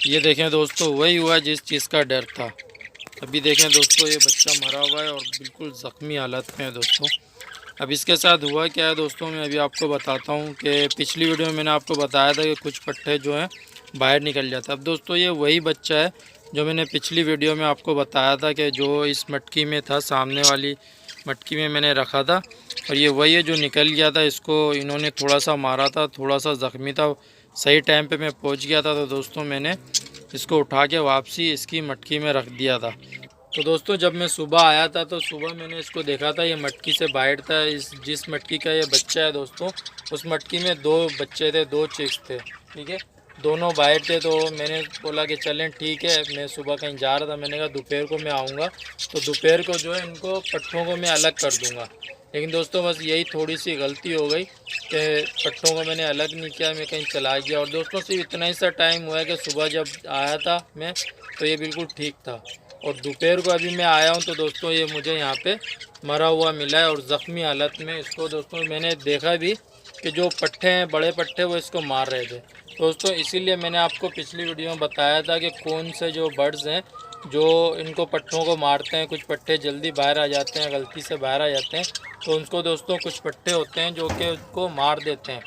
ये देखें दोस्तों, वही हुआ जिस चीज़ का डर था। अभी देखें दोस्तों, ये बच्चा मरा हुआ है और बिल्कुल ज़ख्मी हालत में है दोस्तों। अब इसके साथ हुआ क्या है दोस्तों, मैं अभी आपको बताता हूँ कि पिछली वीडियो में मैंने आपको बताया था कि कुछ पट्टे जो हैं बाहर निकल जाता है। अब दोस्तों, ये वही बच्चा है जो मैंने पिछली वीडियो में आपको बताया था कि जो इस मटकी में था, सामने वाली मटकी में मैंने रखा था, और ये वही है जो निकल गया था। इसको इन्होंने थोड़ा सा मारा था, थोड़ा सा ज़ख्मी था। सही टाइम पे मैं पहुंच गया था, तो दोस्तों मैंने इसको उठा के वापसी इसकी मटकी में रख दिया था। तो दोस्तों, जब मैं सुबह आया था तो सुबह मैंने इसको देखा था, ये मटकी से बाहर था। इस जिस मटकी का ये बच्चा है दोस्तों, उस मटकी में 2 बच्चे थे, 2 चिक्स थे, ठीक है। दोनों बाहर थे, तो मैंने बोला कि चलें ठीक है, मैं सुबह कहीं जा रहा था, मैंने कहा दोपहर को मैं आऊँगा, तो दोपहर को जो है इनको पट्ठों को मैं अलग कर दूँगा। लेकिन दोस्तों, बस यही थोड़ी सी गलती हो गई कि पट्ठों को मैंने अलग नहीं किया, मैं कहीं चला गया। और दोस्तों, सिर्फ इतना ही सा टाइम हुआ है कि सुबह जब आया था मैं, तो ये बिल्कुल ठीक था, और दोपहर को अभी मैं आया हूँ तो दोस्तों ये मुझे यहाँ पे मरा हुआ मिला है और ज़ख्मी हालत में। इसको दोस्तों मैंने देखा भी कि जो पट्ठे हैं, बड़े पट्ठे, वो इसको मार रहे थे दोस्तों। इसीलिए मैंने आपको पिछली वीडियो में बताया था कि कौन से जो बर्ड्स हैं जो इनको पट्ठों को मारते हैं। कुछ पट्ठे जल्दी बाहर आ जाते हैं, गलती से बाहर आ जाते हैं, तो उनको दोस्तों कुछ पट्ठे होते हैं जो कि उसको मार देते हैं।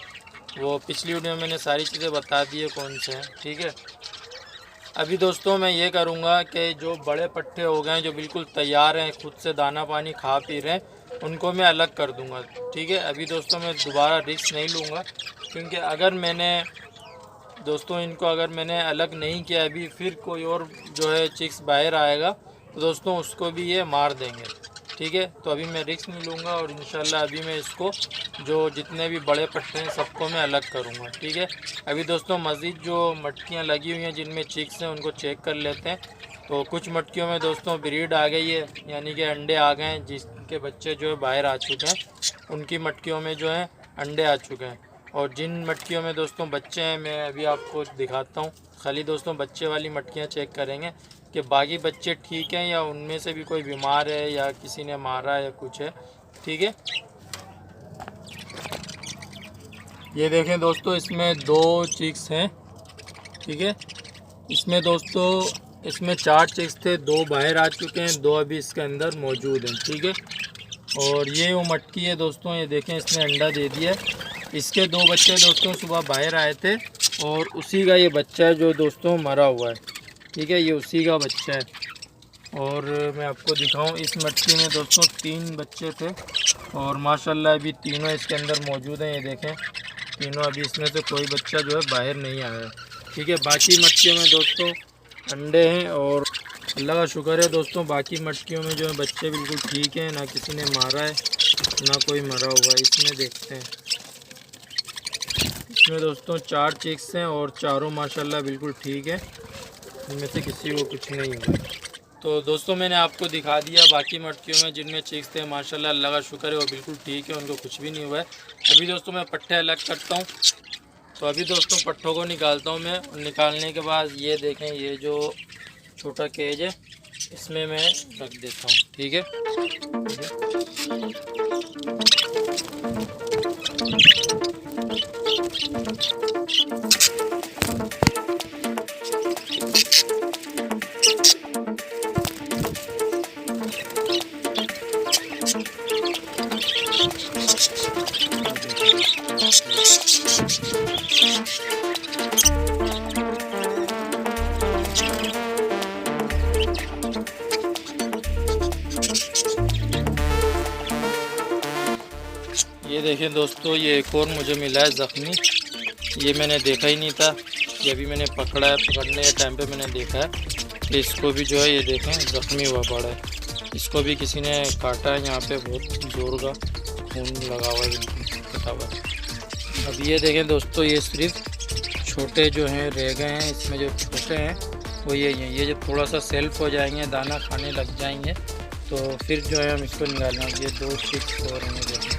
वो पिछली वीडियो में मैंने सारी चीज़ें बता दी है कौन से हैं, ठीक है। अभी दोस्तों मैं ये करूँगा कि जो बड़े पट्ठे हो गए हैं, जो बिल्कुल तैयार हैं, खुद से दाना पानी खा पी रहे हैं, उनको मैं अलग कर दूँगा, ठीक है। अभी दोस्तों मैं दोबारा रिस्क नहीं लूँगा, क्योंकि अगर मैंने दोस्तों इनको अगर मैंने अलग नहीं किया अभी, फिर कोई और जो है चिक्स बाहर आएगा तो दोस्तों उसको भी ये मार देंगे, ठीक है। तो अभी मैं रिस्क नहीं लूँगा, और इंशाल्लाह अभी मैं इसको जो जितने भी बड़े पट्टे हैं सबको मैं अलग करूँगा, ठीक है। अभी दोस्तों मज़ीद जो मटकियाँ लगी हुई हैं जिनमें चिक्स हैं उनको चेक कर लेते हैं। तो कुछ मटकियों में दोस्तों ब्रीड आ गई है, यानी कि अंडे आ गए हैं, जिसके बच्चे जो है बाहर आ चुके हैं, उनकी मटकियों में जो है अंडे आ चुके हैं। और जिन मटकियों में दोस्तों बच्चे हैं, मैं अभी आपको दिखाता हूँ। खाली दोस्तों बच्चे वाली मटकियाँ चेक करेंगे कि बाकी बच्चे ठीक हैं या उनमें से भी कोई बीमार है या किसी ने मारा है या कुछ है, ठीक है। ये देखें दोस्तों, इसमें 2 चिक्स हैं, ठीक है। इसमें दोस्तों इसमें 4 चिक्स थे, 2 बाहर आ चुके हैं, 2 अभी इसके अंदर मौजूद हैं, ठीक है। और ये वो मटकी है दोस्तों, ये देखें इसने अंडा दे दिया है। इसके 2 बच्चे दोस्तों सुबह बाहर आए थे, और उसी का ये बच्चा है जो दोस्तों मरा हुआ है, ठीक है। ये उसी का बच्चा है। और मैं आपको दिखाऊं, इस मटकी में दोस्तों 3 बच्चे थे, और माशाल्लाह अभी तीनों इसके अंदर मौजूद हैं। ये देखें तीनों, अभी इसमें से कोई बच्चा जो है बाहर नहीं आया है, ठीक है। बाकी मटकियों में दोस्तों अंडे हैं, और अल्लाह का शुक्र है दोस्तों, बाकी मटकियों में जो है बच्चे बिल्कुल ठीक हैं, ना किसी ने मारा है ना कोई मरा हुआ है। इसमें देखते हैं, इसमें दोस्तों 4 चिक्स हैं और चारों माशाल्लाह बिल्कुल ठीक है, इनमें से किसी को कुछ नहीं हुआ। तो दोस्तों मैंने आपको दिखा दिया बाकी मटकियों में जिनमें चिक्स थे, माशाल्लाह अल्लाह का शुक्र है वो बिल्कुल ठीक है, उनको कुछ भी नहीं हुआ है। अभी दोस्तों मैं पट्टे अलग करता हूँ, तो अभी दोस्तों पट्टों को निकालता हूँ मैं। निकालने के बाद ये देखें, ये जो छोटा केज है इसमें मैं रख देता हूँ, ठीक है। ये देखें दोस्तों, ये एक और मुझे मिला है ज़ख्मी। ये मैंने देखा ही नहीं था, ये अभी मैंने पकड़ा है, पकड़ने के टाइम पे मैंने देखा है कि इसको भी जो है ये देखें ज़ख्मी हुआ पड़ा है। इसको भी किसी ने काटा है, यहाँ पे बहुत ज़ोर का खून लगा हुआ है, बिल्कुल कटा हुआ है। अब ये देखें दोस्तों, ये सिर्फ छोटे जो हैं रह गए हैं, इसमें जो छोटे हैं वो ये हैं। ये जब थोड़ा सा सेल्फ हो जाएंगे, दाना खाने लग जाएंगे, तो फिर जो है हम इसको निकालना। ये 2 चिक्स और हमें देखें,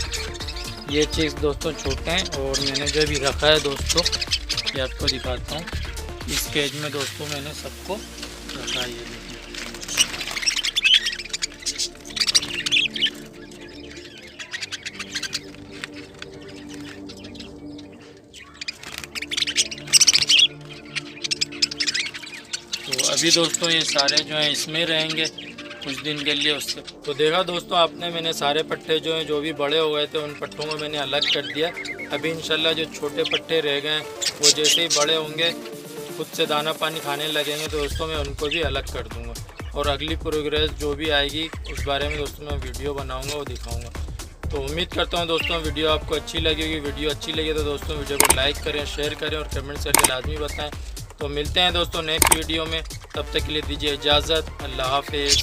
ये चिक्स दोस्तों छोटे हैं, और मैंने जो भी रखा है दोस्तों ये आपको दिखाता हूँ। इस केज में दोस्तों मैंने सबको रखा है, ये तो अभी दोस्तों ये सारे जो हैं इसमें रहेंगे कुछ दिन के लिए। उससे तो देखा दोस्तों आपने, मैंने सारे पट्टे जो हैं जो भी बड़े हो गए थे उन पट्टों को मैंने अलग कर दिया। अभी इंशाल्लाह जो छोटे पट्टे रह गए हैं वो जैसे ही बड़े होंगे खुद से दाना पानी खाने लगेंगे तो दोस्तों मैं उनको भी अलग कर दूँगा। और अगली प्रोग्रेस जो भी आएगी उस बारे में दोस्तों मैं वीडियो बनाऊँगा और दिखाऊँगा। तो उम्मीद करता हूँ दोस्तों वीडियो आपको अच्छी लगेगी। वीडियो अच्छी लगे तो दोस्तों वीडियो को लाइक करें, शेयर करें और कमेंट्स करके लाजमी बताएं। तो मिलते हैं दोस्तों नेक्स्ट वीडियो में, तब तक के लिए दीजिए इजाज़त। अल्लाह हाफिज़।